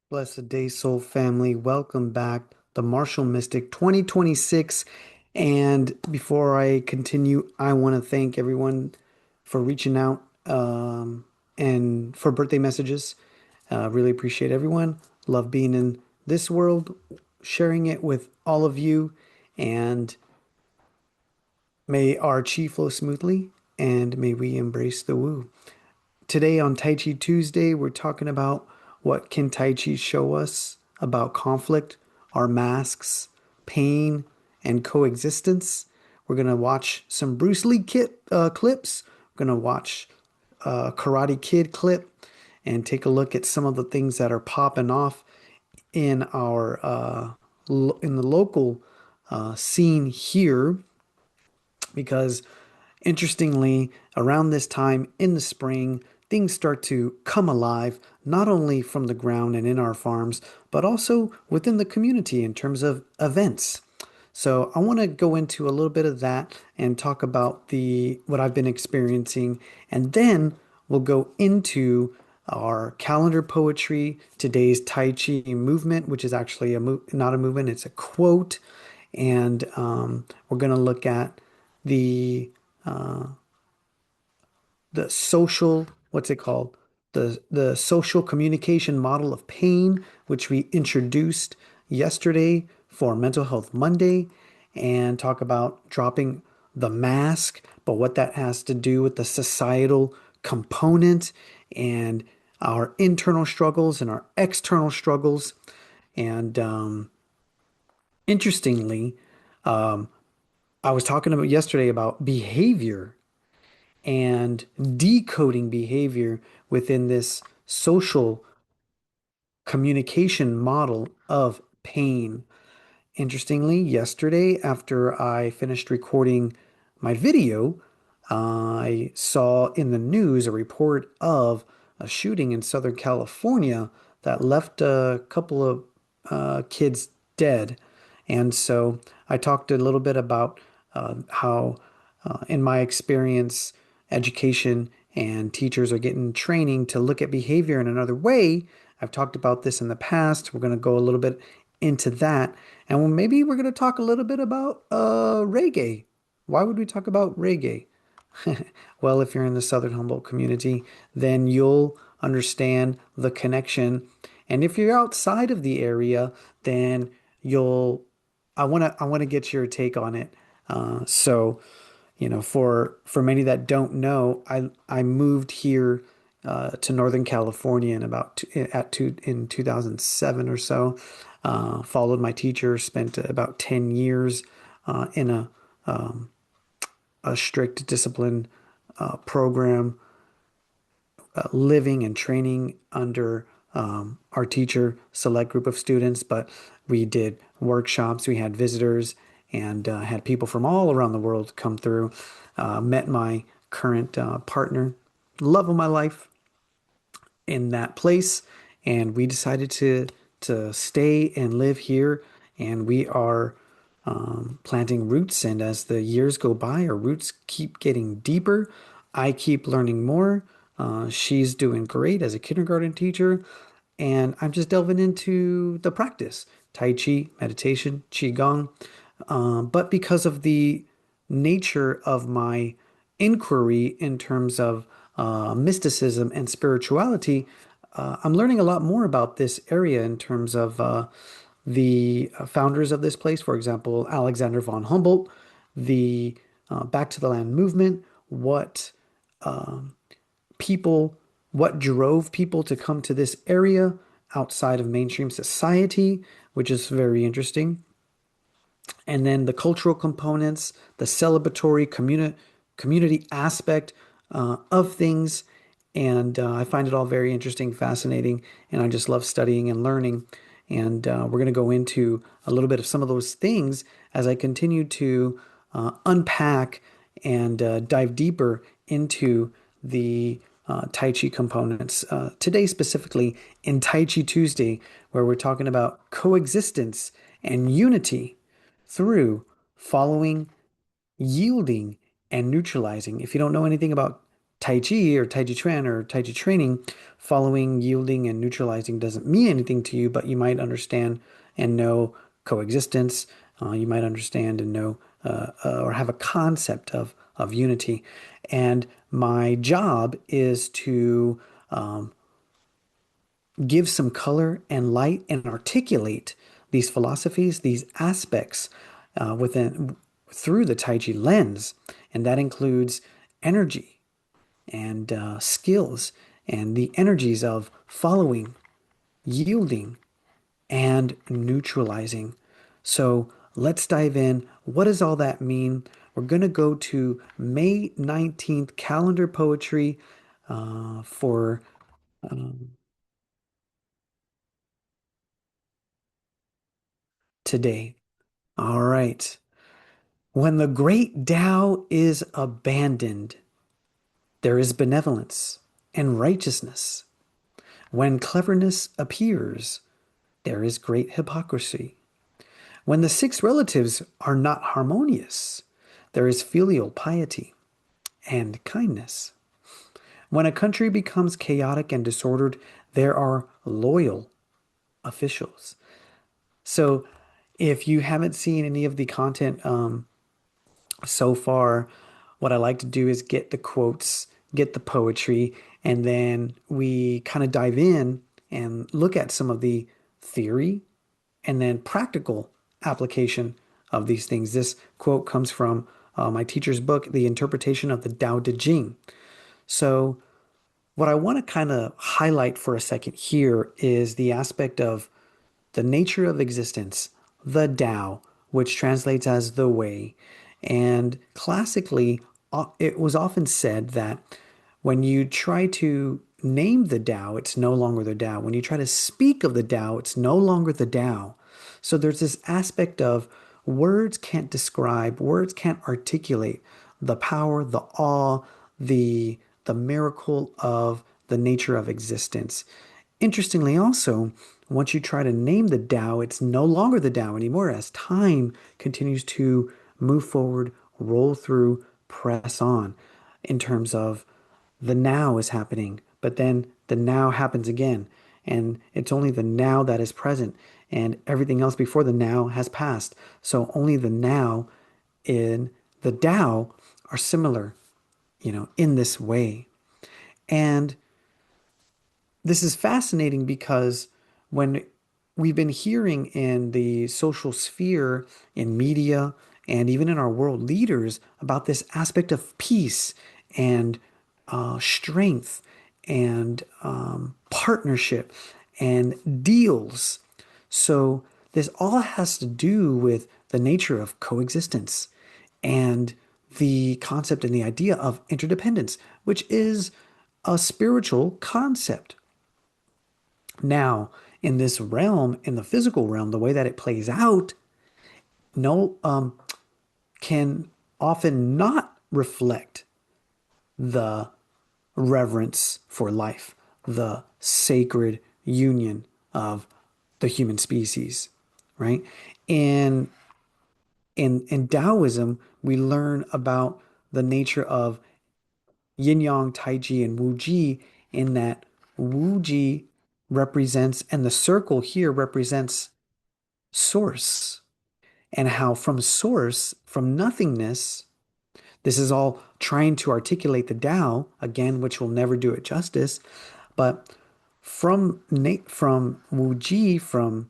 Blessed day, soul family. Welcome back, the Martial Mystic 2026. And before I continue, I want to thank everyone for reaching out and for birthday messages. Really appreciate everyone. Love being in this world, sharing it with all of you. And may our chi flow smoothly and may we embrace the woo. Today on Tai Chi Tuesday, we're talking about what can Tai Chi show us about conflict, our masks, pain, and coexistence. We're going to watch some Bruce Lee clips. We're going to watch a Karate Kid clip and take a look at some of the things that are popping off in our in the local scene here because interestingly, around this time in the spring, things start to come alive, not only from the ground and in our farms, but also within the community in terms of events. So I want to go into a little bit of that and talk about the what I've been experiencing, and then we'll go into our calendar poetry, today's Tai Chi movement, which is actually not a movement, it's a quote, and we're going to look at the the social, what's it called? The social communication model of pain, which we introduced yesterday for Mental Health Monday, and talk about dropping the mask, but what that has to do with the societal component and our internal struggles and our external struggles. And interestingly, um, I was talking about yesterday about behavior and decoding behavior within this social communication model of pain. Interestingly, yesterday, after I finished recording my video, I saw in the news a report of a shooting in Southern California that left a couple of kids dead. And so I talked a little bit about how, in my experience, education and teachers are getting training to look at behavior in another way. I've talked about this in the past. We're going to go a little bit into that. And maybe we're going to talk a little bit about reggae. Why would we talk about reggae? Well, if you're in the Southern Humboldt community, then you'll understand the connection. And if you're outside of the area, then you'll I want to get your take on it. So, for many that don't know, I moved here to Northern California in 2007 or so. Followed my teacher, spent about 10 years in a strict discipline program, living and training under our teacher, select group of students. But we did workshops, we had visitors, and had people from all around the world come through. Met my current partner, love of my life, in that place, and we decided to stay and live here, and we are planting roots. And as the years go by, our roots keep getting deeper. I keep learning more. She's doing great as a kindergarten teacher, and I'm just delving into the practice, Tai Chi, meditation, Qigong. But because of the nature of my inquiry in terms of mysticism and spirituality, I'm learning a lot more about this area in terms of the founders of this place. For example, Alexander von Humboldt, the Back to the Land movement, people, what drove people to come to this area outside of mainstream society, which is very interesting. And then the cultural components, the celebratory community aspect of things. And I find it all very interesting, fascinating, and I just love studying and learning. And we're going to go into a little bit of some of those things as I continue to unpack and dive deeper into the Tai Chi components. Today, specifically in Tai Chi Tuesday, where we're talking about coexistence and unity through following, yielding, and neutralizing. If you don't know anything about Taiji or Taiji Chuan or Taiji training, following, yielding, and neutralizing doesn't mean anything to you, but you might understand and know coexistence. You might understand and know or have a concept of unity. And my job is to give some color and light and articulate these philosophies, these aspects within through the Taiji lens, and that includes energy and skills and the energies of following, yielding, and neutralizing. So let's dive in. What does all that mean? We're going to go to May 19th calendar poetry for today. All right. When the great Tao is abandoned, there is benevolence and righteousness. When cleverness appears, there is great hypocrisy. When the six relatives are not harmonious, there is filial piety and kindness. When a country becomes chaotic and disordered, there are loyal officials. So, if you haven't seen any of the content so far, what I like to do is get the quotes, get the poetry, and then we kind of dive in and look at some of the theory and then practical application of these things. This quote comes from my teacher's book, The Interpretation of the Tao Te Ching. So, what I want to kind of highlight for a second here is the aspect of the nature of existence, the Tao, which translates as the way. And classically, it was often said that when you try to name the Tao, it's no longer the Tao. When you try to speak of the Tao, it's no longer the Tao. So there's this aspect of words can't describe, words can't articulate the power, the awe, the miracle of the nature of existence. Interestingly, also, once you try to name the Tao, it's no longer the Tao anymore as time continues to move forward, roll through, press on in terms of the now is happening, but then the now happens again. And it's only the now that is present, and everything else before the now has passed. So only the now in the Tao are similar, in this way. And this is fascinating because when we've been hearing in the social sphere, in media, and even in our world leaders about this aspect of peace and strength and partnership and deals. So, this all has to do with the nature of coexistence and the concept and the idea of interdependence, which is a spiritual concept. Now, in this realm, in the physical realm, the way that it plays out, no, can often not reflect the reverence for life, the sacred union of the human species, right? In in Taoism, we learn about the nature of YinYang, Taiji, and Wuji in that Wuji represents, and the circle here represents source, and how from source, from nothingness, this is all trying to articulate the Tao, again, which will never do it justice, but from Wuji, from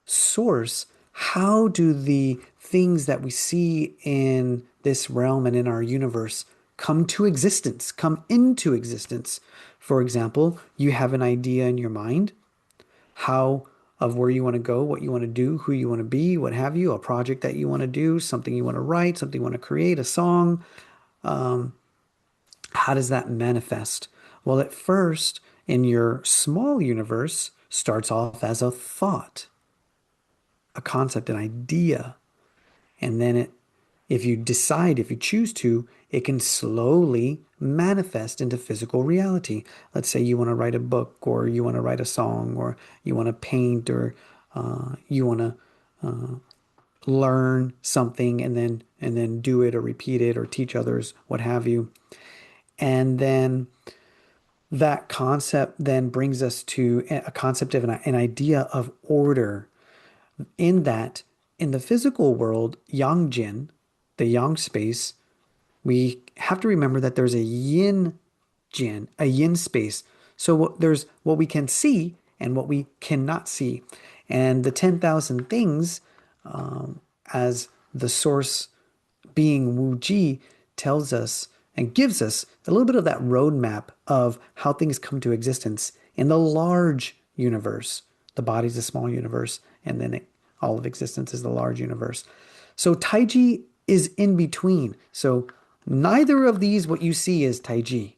source, how do the things that we see in this realm and in our universe come to existence, come into existence? For example, you have an idea in your mind, how of where you want to go, what you want to do, who you want to be, what have you, a project that you want to do, something you want to write, something you want to create, a song. How does that manifest? Well, at first, in your small universe, starts off as a thought, a concept, an idea. And then if you decide, if you choose to, it can slowly manifest into physical reality. Let's say you want to write a book, or you want to write a song, or you want to paint, or you want to learn something and then do it or repeat it or teach others, what have you. And then that concept then brings us to a concept of an idea of order, in that in the physical world, yang jin, the yang space, we have to remember that there's a yin jin, a yin space. So there's what we can see and what we cannot see. And the 10,000 things, as the source being Wu Ji tells us and gives us a little bit of that roadmap of how things come to existence in the large universe. The body's a small universe, and then all of existence is the large universe. So Taiji is in between. So neither of these, what you see, is Taiji.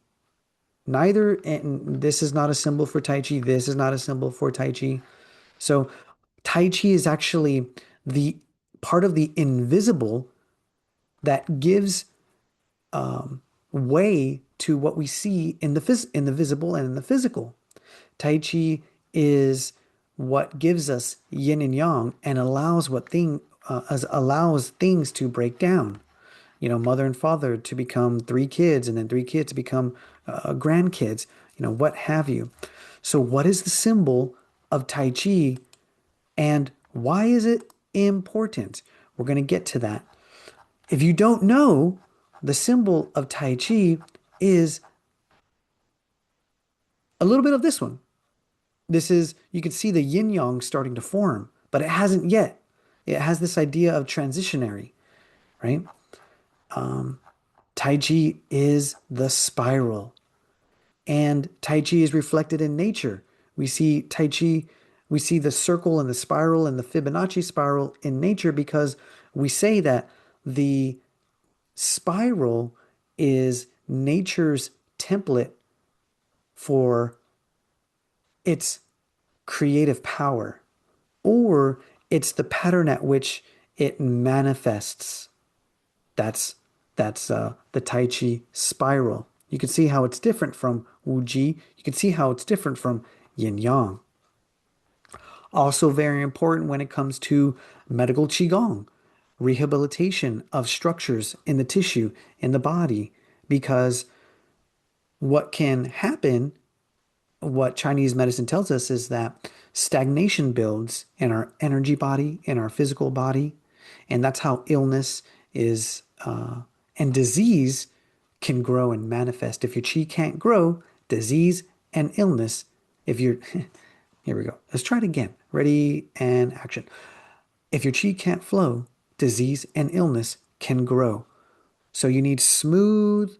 Neither, and this is not a symbol for Tai Chi. This is not a symbol for Tai Chi. So Tai Chi is actually the part of the invisible that gives way to what we see in in the visible and in the physical. Tai Chi is what gives us yin and yang and allows things to break down. Mother and father to become three kids, and then three kids to become grandkids, what have you. So, what is the symbol of Tai Chi, and why is it important? We're going to get to that. If you don't know, the symbol of Tai Chi is a little bit of this one. You can see the yin yang starting to form, but it hasn't yet. It has this idea of transitionary, right? Tai Chi is the spiral, and Tai Chi is reflected in nature. We see Tai Chi, we see the circle and the spiral and the Fibonacci spiral in nature because we say that the spiral is nature's template for its creative power, or it's the pattern at which it manifests. That's that's the Tai Chi spiral. You can see how it's different from Wu Ji. You can see how it's different from Yin Yang. Also very important when it comes to medical Qigong, rehabilitation of structures in the tissue, in the body, because what can happen, what Chinese medicine tells us, is that stagnation builds in our energy body, in our physical body, and that's how illness is and disease can grow and manifest. If your chi can't grow, disease and illness. If you're Here we go. Let's try it again. Ready and action. If your chi can't flow, disease and illness can grow. So you need fluid,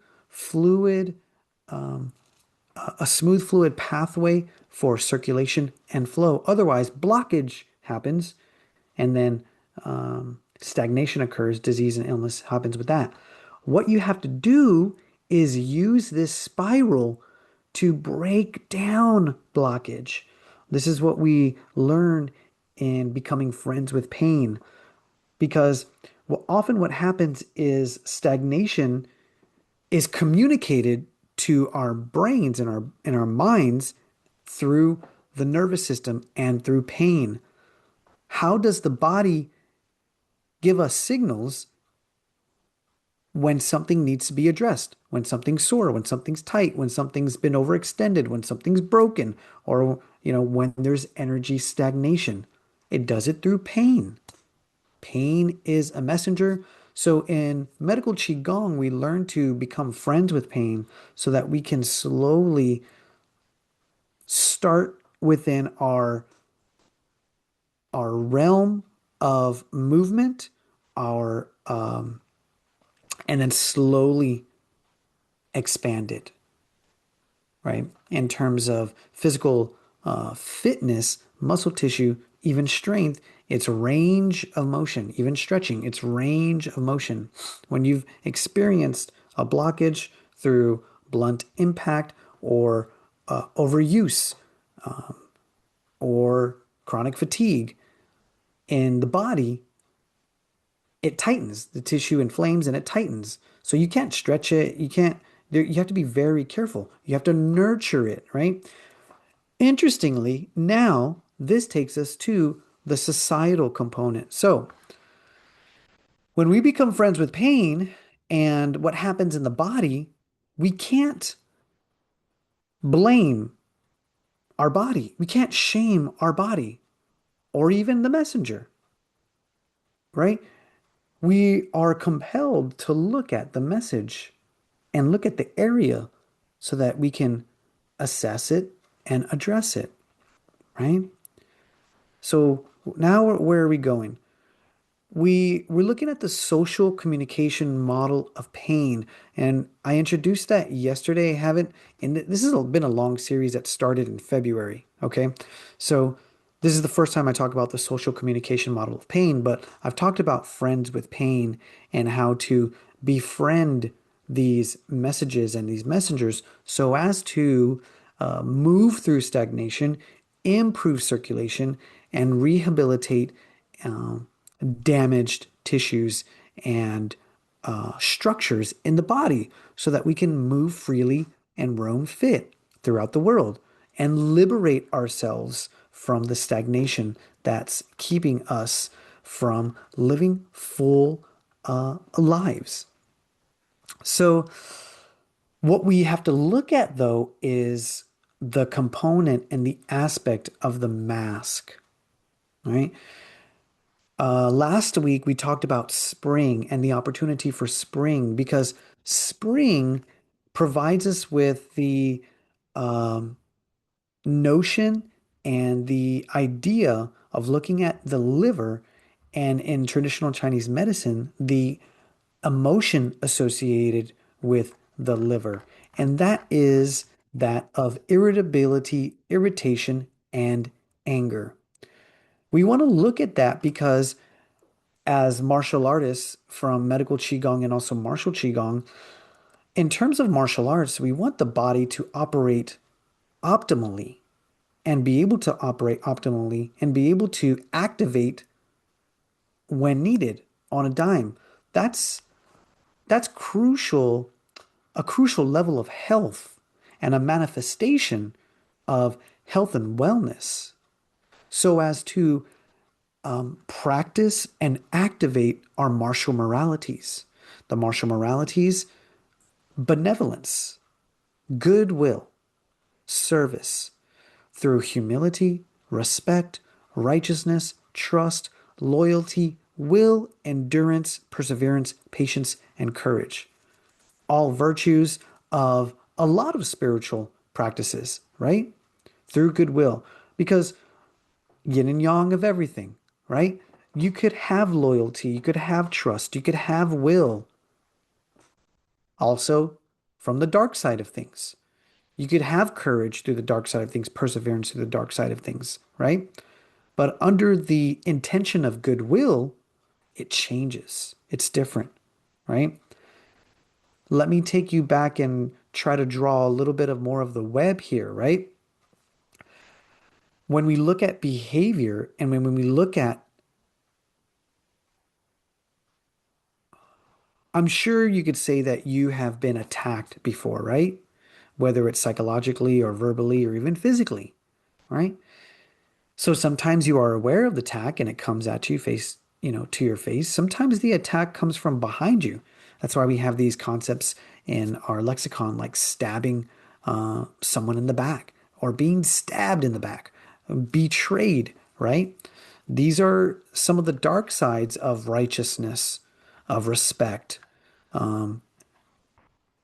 a smooth fluid pathway for circulation and flow. Otherwise, blockage happens, and then stagnation occurs. Disease and illness happens with that. What you have to do is use this spiral to break down blockage. This is what we learn in becoming friends with pain, because often what happens is stagnation is communicated to our brains and our minds through the nervous system and through pain. How does the body give us signals when something needs to be addressed, when something's sore, when something's tight, when something's been overextended, when something's broken, or when there's energy stagnation? It does it through pain. Pain is a messenger. So in medical Qigong, we learn to become friends with pain so that we can slowly start within our realm of movement, our and then slowly expand it, right? In terms of physical fitness, muscle tissue, even strength, it's range of motion, even stretching, it's range of motion. When you've experienced a blockage through blunt impact or overuse or chronic fatigue in the body, it tightens. The tissue inflames and it tightens. So you can't stretch it. You have to be very careful. You have to nurture it, right? Interestingly, now this takes us to the societal component. So when we become friends with pain and what happens in the body, we can't blame our body. We can't shame our body or even the messenger, right? We are compelled to look at the message and look at the area so that we can assess it and address it, right? So now where are we going? We're looking at the social communication model of pain, and I introduced that yesterday. I haven't, and this has been a long series that started in February. Okay, so this is the first time I talk about the social communication model of pain, but I've talked about friends with pain and how to befriend these messages and these messengers so as to move through stagnation, improve circulation, and rehabilitate um, damaged tissues and structures in the body so that we can move freely and roam fit throughout the world and liberate ourselves from the stagnation that's keeping us from living full lives. So, what we have to look at though is the component and the aspect of the mask, right? Last week, we talked about spring and the opportunity for spring because spring provides us with the um, notion and the idea of looking at the liver and in traditional Chinese medicine, the emotion associated with the liver. And that is that of irritability, irritation, and anger. We want to look at that because as martial artists from medical Qigong and also martial Qigong, in terms of martial arts, we want the body to operate optimally and be able to operate optimally and be able to activate when needed on a dime. That's that's crucial, a crucial level of health and a manifestation of health and wellness so as to practice and activate our martial moralities. The martial moralities, benevolence, goodwill, service through humility, respect, righteousness, trust, loyalty, will, endurance, perseverance, patience, and courage. All virtues of a lot of spiritual practices, right? Through goodwill. Because yin and yang of everything, right? You could have loyalty, you could have trust, you could have will, also from the dark side of things. You could have courage through the dark side of things, perseverance through the dark side of things, right? But under the intention of goodwill, it changes. It's different, right? Let me take you back and try to draw a little bit of more of the web here, right? When we look at behavior and when we look at, I'm sure you could say that you have been attacked before, right? Whether it's psychologically or verbally or even physically, right? So sometimes you are aware of the attack and it comes at you face, to your face. Sometimes the attack comes from behind you. That's why we have these concepts in our lexicon, like stabbing someone in the back or being stabbed in the back, betrayed, right? These are some of the dark sides of righteousness, of respect,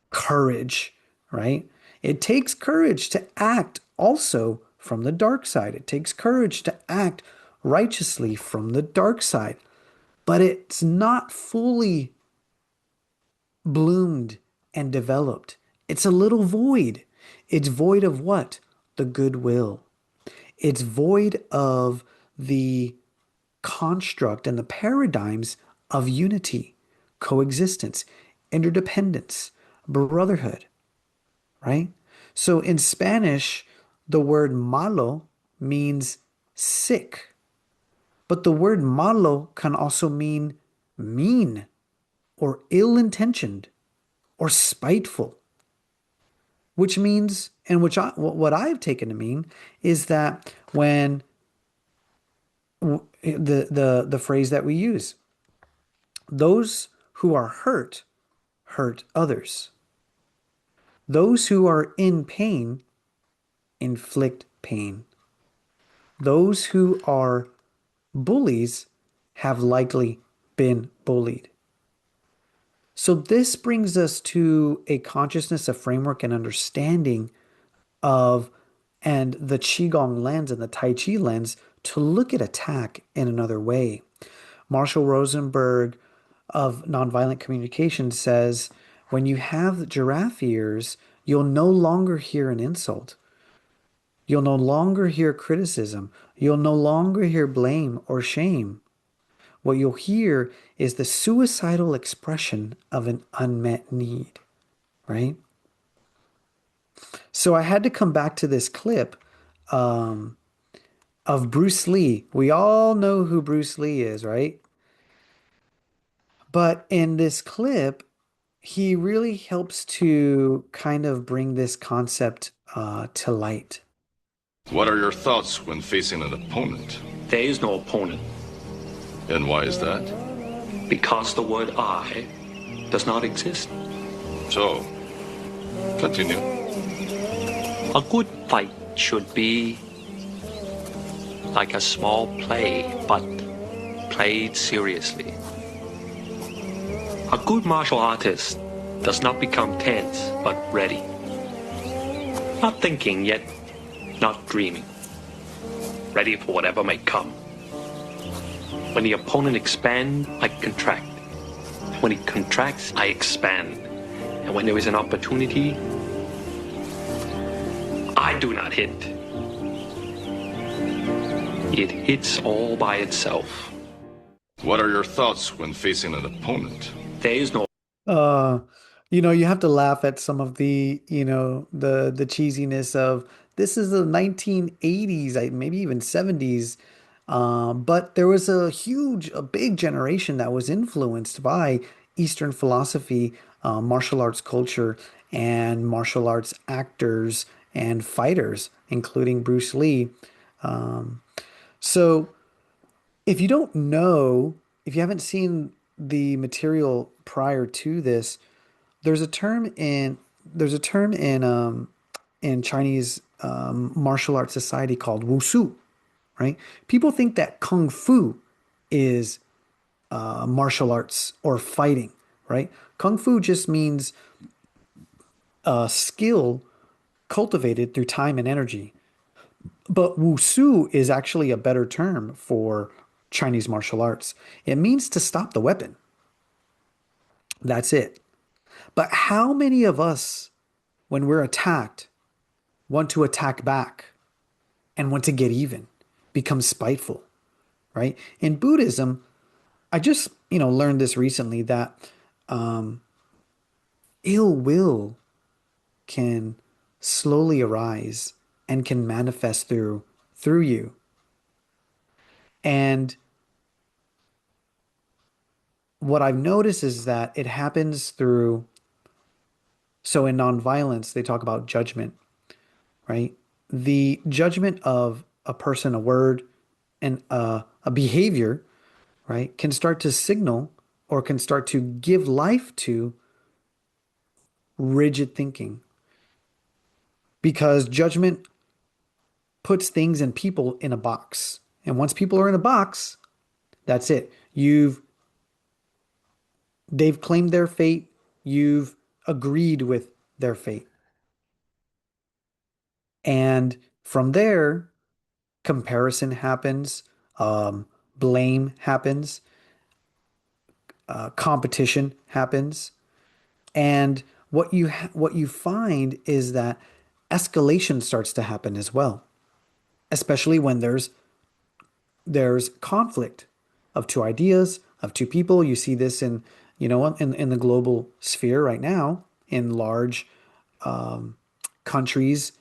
courage, right? It takes courage to act also from the dark side. It takes courage to act righteously from the dark side, but it's not fully bloomed and developed. It's a little void. It's void of what? The goodwill. It's void of the construct and the paradigms of unity, coexistence, interdependence, brotherhood, right? So in Spanish, the word malo means sick, but the word malo can also mean mean or ill-intentioned or spiteful, which means, and which what I've taken to mean is that when the phrase that we use, those who are hurt hurt others. Those who are in pain inflict pain. Those who are bullies have likely been bullied. So this brings us to a consciousness, a framework, and understanding of and the Qigong lens and the Tai Chi lens to look at attack in another way. Marshall Rosenberg of Nonviolent Communication says, when you have giraffe ears, you'll no longer hear an insult. You'll no longer hear criticism. You'll no longer hear blame or shame. What you'll hear is the suicidal expression of an unmet need, right? So I had to come back to this clip um, of Bruce Lee. We all know who Bruce Lee is, right? But in this clip, he really helps to kind of bring this concept to light. What are your thoughts when facing an opponent? There is no opponent. And why is that? Because the word I does not exist. So, continue. A good fight should be like a small play, but played seriously. A good martial artist does not become tense, but ready. Not thinking, yet not dreaming. Ready for whatever may come. When the opponent expands, I contract. When it contracts, I expand. And when there is an opportunity, I do not hit. It hits all by itself. What are your thoughts when facing an opponent? There is no Uh, you have to laugh at some of the, the cheesiness of this is the 1980s, maybe even 70s. But there was a big generation that was influenced by Eastern philosophy, martial arts culture, and martial arts actors and fighters, including Bruce Lee. Um, so if you don't know, if you haven't seen the material prior to this, there's a term in there's a term in Chinese martial arts society called wushu, right? People think that kung fu is martial arts or fighting, right? Kung fu just means skill cultivated through time and energy. But wushu is actually a better term for Chinese martial arts. It means to stop the weapon. That's it. But how many of us, when we're attacked, want to attack back and want to get even, become spiteful, right? In Buddhism, I just, learned this recently that ill will can slowly arise and can manifest through you. And what I've noticed is that it happens through, so in nonviolence, they talk about judgment, right? The judgment of a person, a word, and a behavior, right, can start to signal or can start to give life to rigid thinking because judgment puts things and people in a box. And once people are in a box, that's it. They've claimed their fate, you've agreed with their fate. And from there, comparison happens, blame happens, competition happens, and what you find is that escalation starts to happen as well, especially when there's conflict of two ideas, of two people. You see this in the global sphere right now in large countries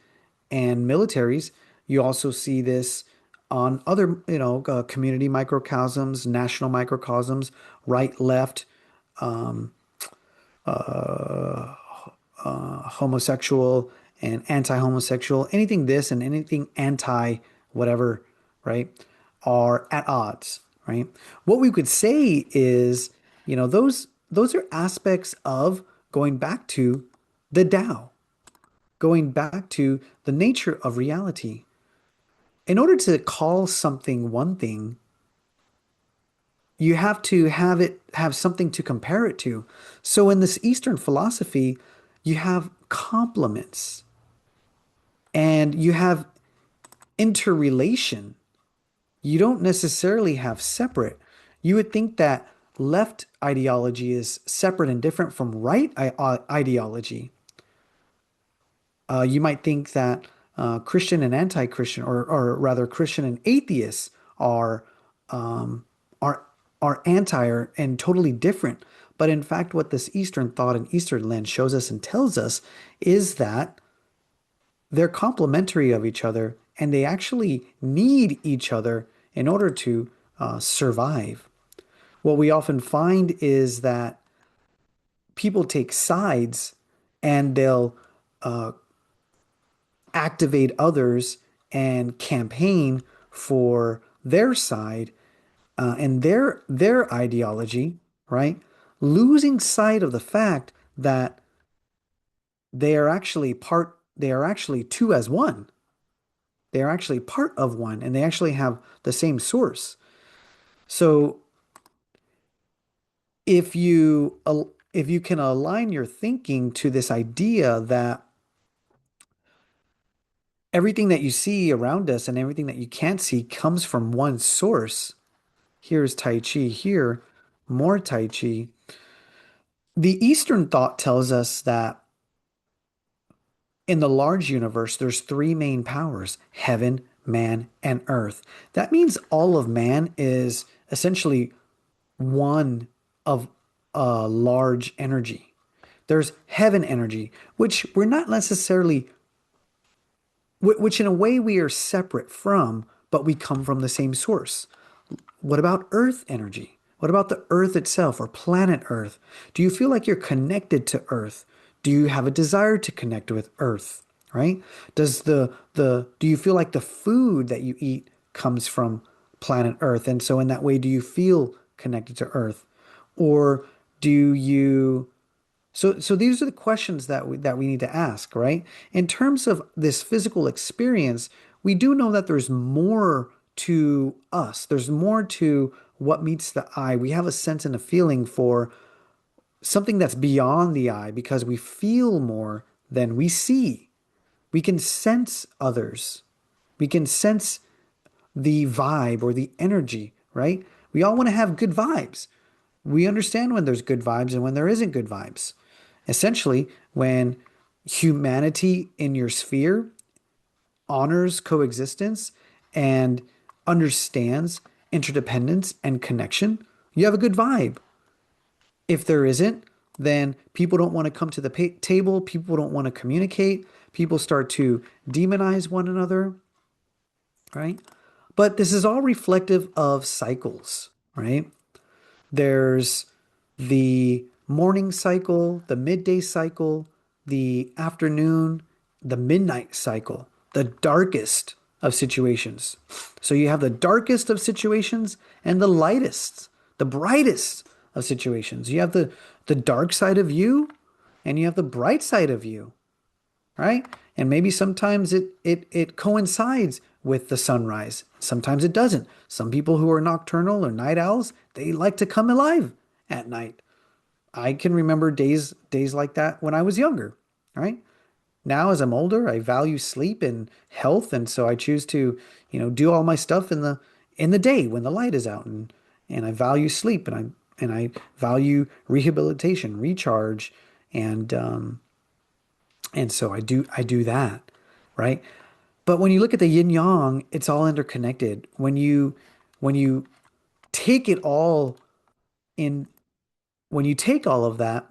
and militaries. You also see this on other, community microcosms, national microcosms, right, left, homosexual and anti-homosexual, anything this and anything anti whatever, right, are at odds, right? What we could say is, those are aspects of going back to the Tao. going back to the nature of reality. In order to call something one thing, you have to have something to compare it to. So in this Eastern philosophy, you have complements and you have interrelation. You don't necessarily have separate. You would think that left ideology is separate and different from right ideology. You might think that Christian and anti-Christian, or rather Christian and atheists, are um, are are anti and totally different. But in fact, what this Eastern thought and Eastern lens shows us and tells us is that they're complementary of each other, and they actually need each other in order to survive. What we often find is that people take sides and they'll uh, activate others and campaign for their side and their ideology, right? Losing sight of the fact that they are actually two as one. They are actually part of one, and they actually have the same source. So if you can align your thinking to this idea that everything that you see around us and everything that you can't see comes from one source. Here's Tai Chi here, more Tai Chi. The Eastern thought tells us that in the large universe, there's three main powers: heaven, man, and earth. That means all of man is essentially one of a large energy. There's heaven energy, which we're not necessarily, which in a way we are separate from, but we come from the same source. What about Earth energy? What about the Earth itself or planet Earth? Do you feel like you're connected to Earth? Do you have a desire to connect with Earth? Right? Does the do you feel like the food that you eat comes from planet Earth? And so in that way, do you feel connected to Earth? Or do you so these are the questions that we need to ask, right? In terms of this physical experience, we do know that there's more to us. There's more to what meets the eye. We have a sense and a feeling for something that's beyond the eye because we feel more than we see. We can sense others. We can sense the vibe or the energy, right? We all want to have good vibes. We understand when there's good vibes and when there isn't good vibes. Essentially, when humanity in your sphere honors coexistence and understands interdependence and connection, you have a good vibe. If there isn't, then people don't want to come to the table, people don't want to communicate, people start to demonize one another, right? But this is all reflective of cycles, right? There's the morning cycle, the midday cycle, the afternoon, the midnight cycle, the darkest of situations. So you have the darkest of situations and the lightest, the brightest of situations. You have the dark side of you and you have the bright side of you, right? And maybe sometimes it coincides with the sunrise. Sometimes it doesn't. Some people who are nocturnal or night owls, they like to come alive at night. I can remember days like that when I was younger, right? Now as I'm older, I value sleep and health, and so I choose to, do all my stuff in the day when the light is out, and I value sleep, and I value rehabilitation, recharge, and and so I do that, right? But when you look at the yin yang, it's all interconnected. When you take it all in, when you take all of that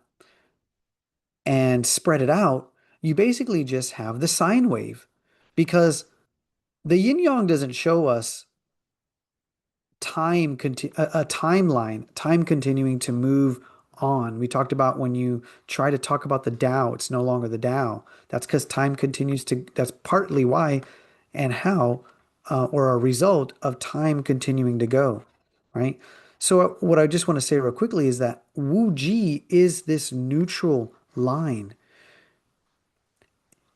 and spread it out, you basically just have the sine wave, because the yin yang doesn't show us a timeline, time continuing to move on. We talked about when you try to talk about the Tao, it's no longer the Tao. That's because time continues to, that's partly why and how, or a result of time continuing to go, right? So, what I just want to say real quickly is that Wu Ji is this neutral line.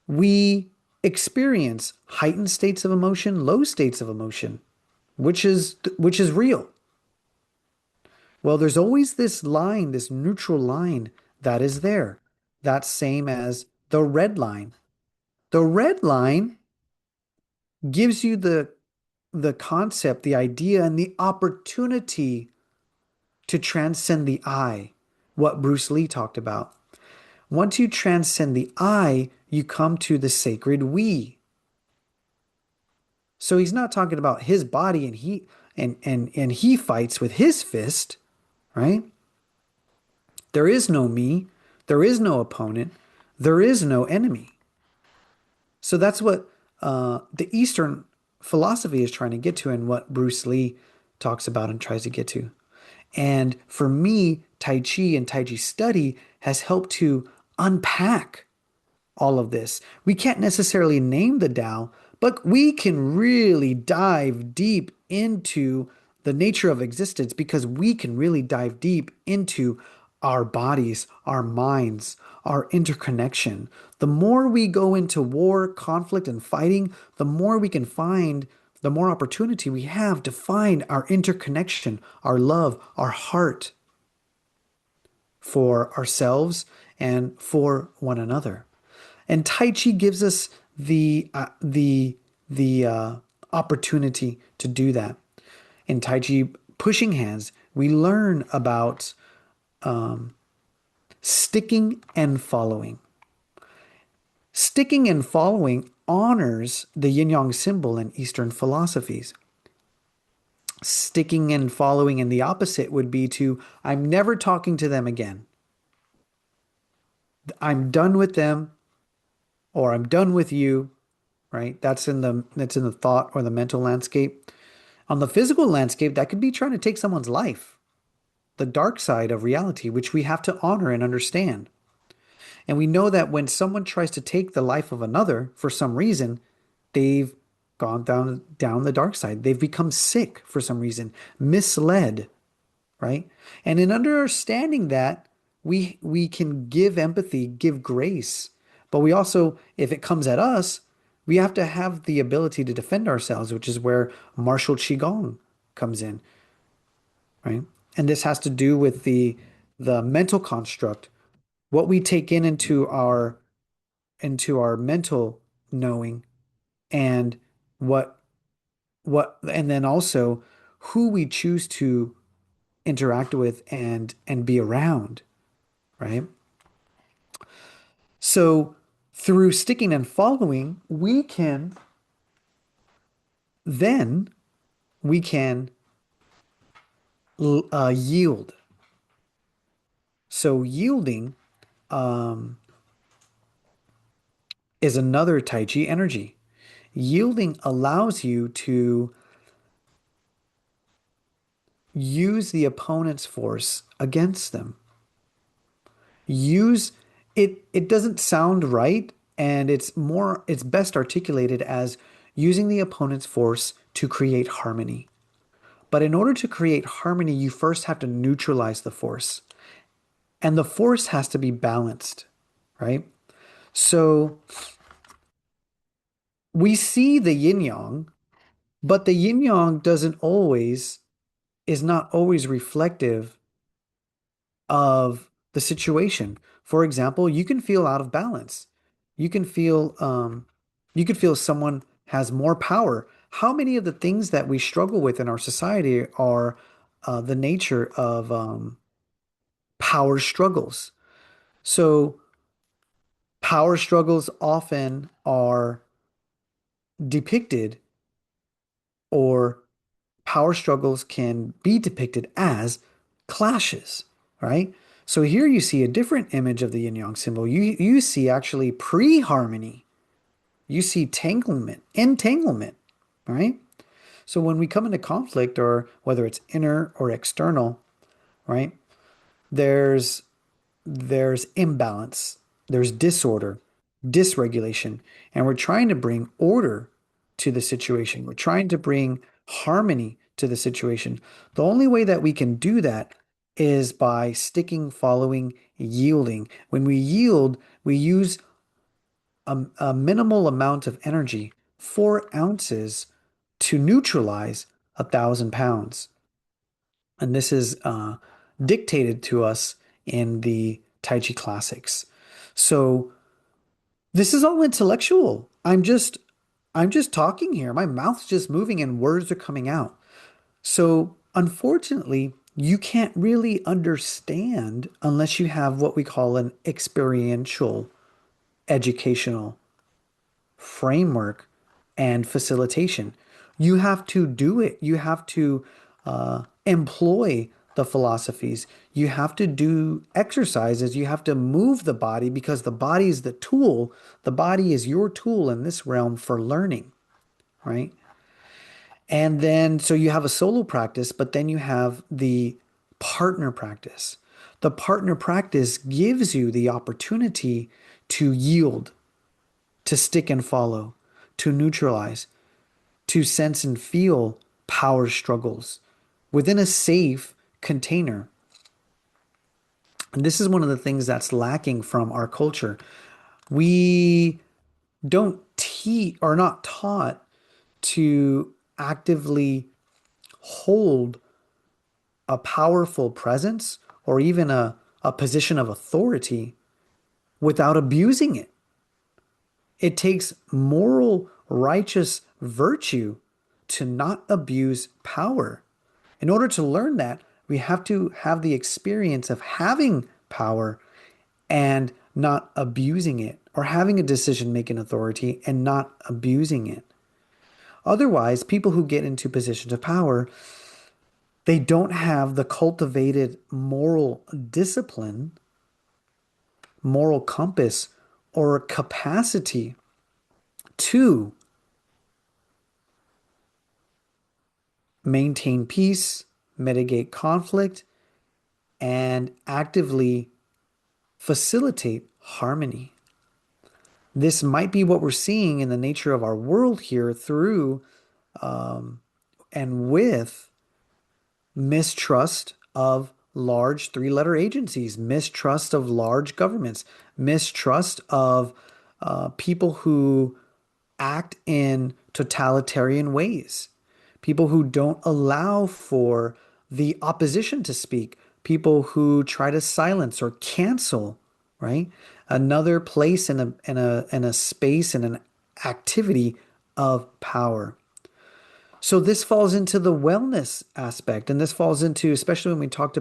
We experience heightened states of emotion, low states of emotion, which is real. Well, there's always this line, this neutral line that is there. That's same as the red line. The red line gives you the concept, the idea, and the opportunity to transcend the I, what Bruce Lee talked about. Once you transcend the I, you come to the sacred we. So he's not talking about his body and he fights with his fist, right? There is no me, there is no opponent, there is no enemy. So that's what the Eastern philosophy is trying to get to, and what Bruce Lee talks about and tries to get to. And for me, Tai Chi and Tai Chi study has helped to unpack all of this. We can't necessarily name the Tao, but we can really dive deep into the nature of existence because we can really dive deep into our bodies, our minds, our interconnection. The more we go into war, conflict, and fighting, the more we can find, the more opportunity we have to find our interconnection, our love, our heart for ourselves and for one another. And Tai Chi gives us the opportunity to do that. In Tai Chi pushing hands, we learn about sticking and following. Sticking and following honors the yin yang symbol in Eastern philosophies. Sticking and following in the opposite would be to, I'm never talking to them again. I'm done with them, or I'm done with you, right? That's in the thought or the mental landscape. On the physical landscape, that could be trying to take someone's life, the dark side of reality, which we have to honor and understand. And we know that when someone tries to take the life of another for some reason, they've gone down the dark side. They've become sick for some reason, misled, right? And in understanding that, we can give empathy, give grace, but we also, if it comes at us, we have to have the ability to defend ourselves, which is where martial Qigong comes in, right? And this has to do with the mental construct, what we take in into our mental knowing, and what and then also who we choose to interact with and be around, right? So through sticking and following, then we can yield. So yielding is another Tai Chi energy. Yielding allows you to use the opponent's force against them. Use it doesn't sound right, and it's best articulated as using the opponent's force to create harmony. But in order to create harmony, you first have to neutralize the force. And the force has to be balanced, right? So we see the yin yang, but the yin yang is not always reflective of the situation. For example, you can feel out of balance. You can feel you could feel someone has more power. How many of the things that we struggle with in our society are the nature of power struggles? So power struggles often are depicted, or power struggles can be depicted as clashes, right? So here you see a different image of the yin yang symbol. You see actually pre-harmony. You see entanglement, right? So when we come into conflict, or whether it's inner or external, right? There's there's imbalance, there's disorder, dysregulation, and we're trying to bring order to the situation. We're trying to bring harmony to the situation. The only way that we can do that is by sticking, following, yielding. When we yield, we use a minimal amount of energy, 4 ounces, to neutralize 1,000 pounds. And this is dictated to us in the Taiji classics. So this is all intellectual. I'm just talking here. My mouth's just moving and words are coming out. So unfortunately, you can't really understand unless you have what we call an experiential educational framework and facilitation. You have to do it. You have to employ the philosophies. You have to do exercises. You have to move the body because the body is the tool. The body is your tool in this realm for learning, right? And then, so you have a solo practice, but then you have the partner practice. The partner practice gives you the opportunity to yield, to stick and follow, to neutralize, to sense and feel power struggles within a safe container. And this is one of the things that's lacking from our culture. We don't teach or not taught to actively hold a powerful presence or even a position of authority without abusing it. It takes moral, righteous virtue to not abuse power. In order to learn that, we have to have the experience of having power and not abusing it, or having a decision making authority and not abusing it. Otherwise, people who get into positions of power, they don't have the cultivated moral discipline, moral compass, or capacity to maintain peace, mitigate conflict, and actively facilitate harmony. This might be what we're seeing in the nature of our world here through and with mistrust of large three-letter agencies, mistrust of large governments, mistrust of people who act in totalitarian ways, people who don't allow for the opposition to speak, people who try to silence or cancel, right? Another place in a space and an activity of power. So this falls into the wellness aspect, and this falls into, especially when we talk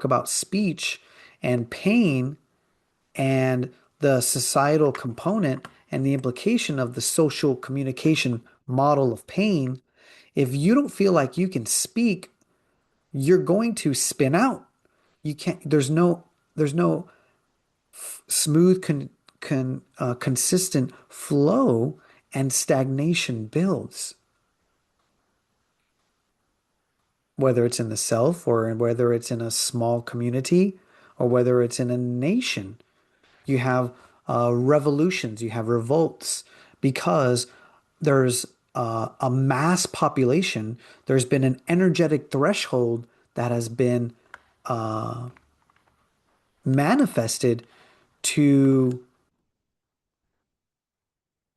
about speech and pain and the societal component and the implication of the social communication model of pain. If you don't feel like you can speak, you're going to spin out. You can't, there's no smooth, consistent flow, and stagnation builds, whether it's in the self or whether it's in a small community or whether it's in a nation. You have revolutions, you have revolts because there's a mass population. There's been an energetic threshold that has been manifested to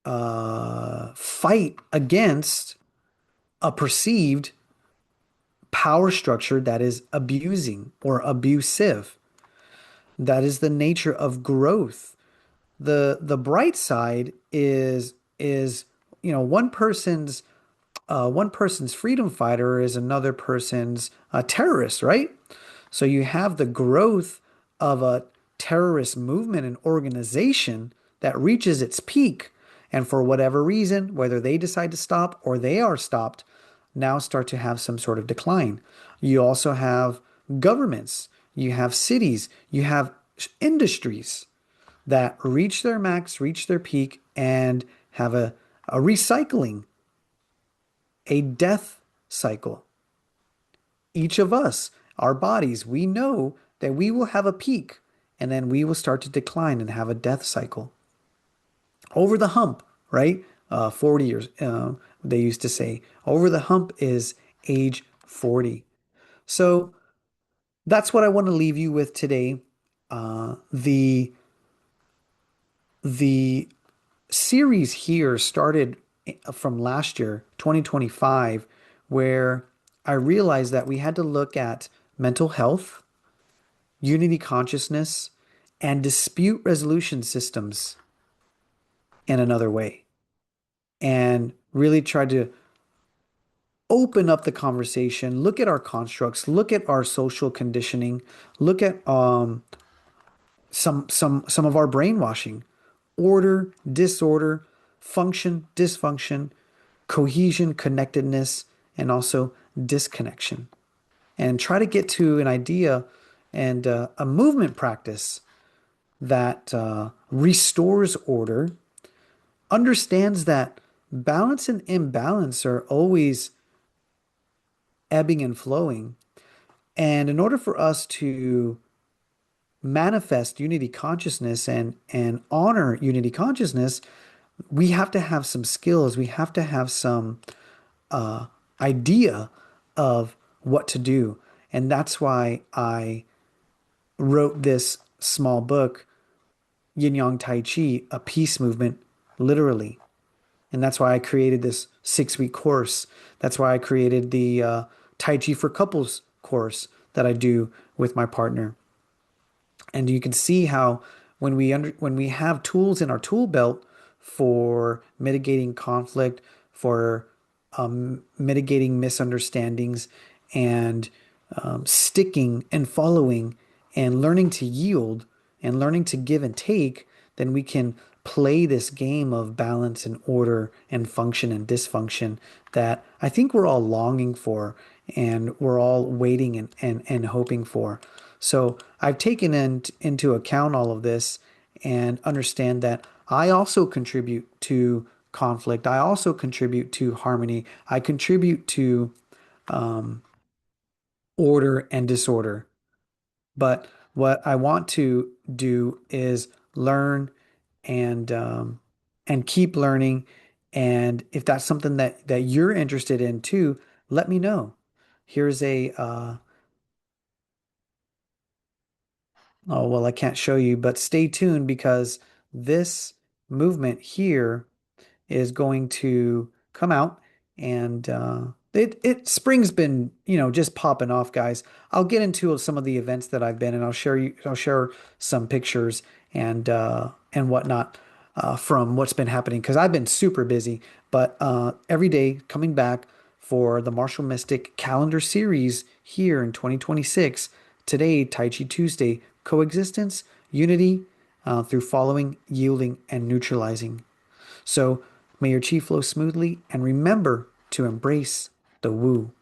fight against a perceived power structure that is abusing or abusive. That is the nature of growth. The bright side is one person's freedom fighter is another person's terrorist, right? So you have the growth of a terrorist movement and organization that reaches its peak, and for whatever reason, whether they decide to stop or they are stopped, now start to have some sort of decline. You also have governments, you have cities, you have industries that reach their max, reach their peak, and have a recycling, a death cycle. Each of us, our bodies, we know that we will have a peak and then we will start to decline and have a death cycle. Over the hump, right? 40 years, they used to say, over the hump is age 40. So that's what I want to leave you with today. The series here started from last year, 2025, where I realized that we had to look at mental health, unity consciousness, and dispute resolution systems in another way, and really tried to open up the conversation, look at our constructs, look at our social conditioning, look at some of our brainwashing, order, disorder, function, dysfunction, cohesion, connectedness, and also disconnection. And try to get to an idea and a movement practice that restores order, understands that balance and imbalance are always ebbing and flowing. And in order for us to manifest unity consciousness and honor unity consciousness, we have to have some skills. We have to have some uh, idea of what to do. And that's why I wrote this small book, YinYang Tai Chi, a peace movement, literally. And that's why I created this 6 week course. That's why I created the Tai Chi for Couples course that I do with my partner. And you can see how when we have tools in our tool belt for mitigating conflict, for mitigating misunderstandings, and sticking and following and learning to yield and learning to give and take, then we can play this game of balance and order and function and dysfunction that I think we're all longing for and we're all waiting and hoping for. So I've taken into account all of this and understand that I also contribute to conflict. I also contribute to harmony. I contribute to order and disorder. But what I want to do is learn and keep learning. And if that's something that you're interested in too, let me know. Here's a oh well, I can't show you, but stay tuned because this movement here is going to come out and it spring's been, just popping off, guys. I'll get into some of the events that I've been and I'll share some pictures and whatnot from what's been happening because I've been super busy, but every day coming back for the Martial Mystic calendar series here in 2026. Today, Tai Chi Tuesday, coexistence, unity through following, yielding, and neutralizing. So may your chi flow smoothly and remember to embrace the woo.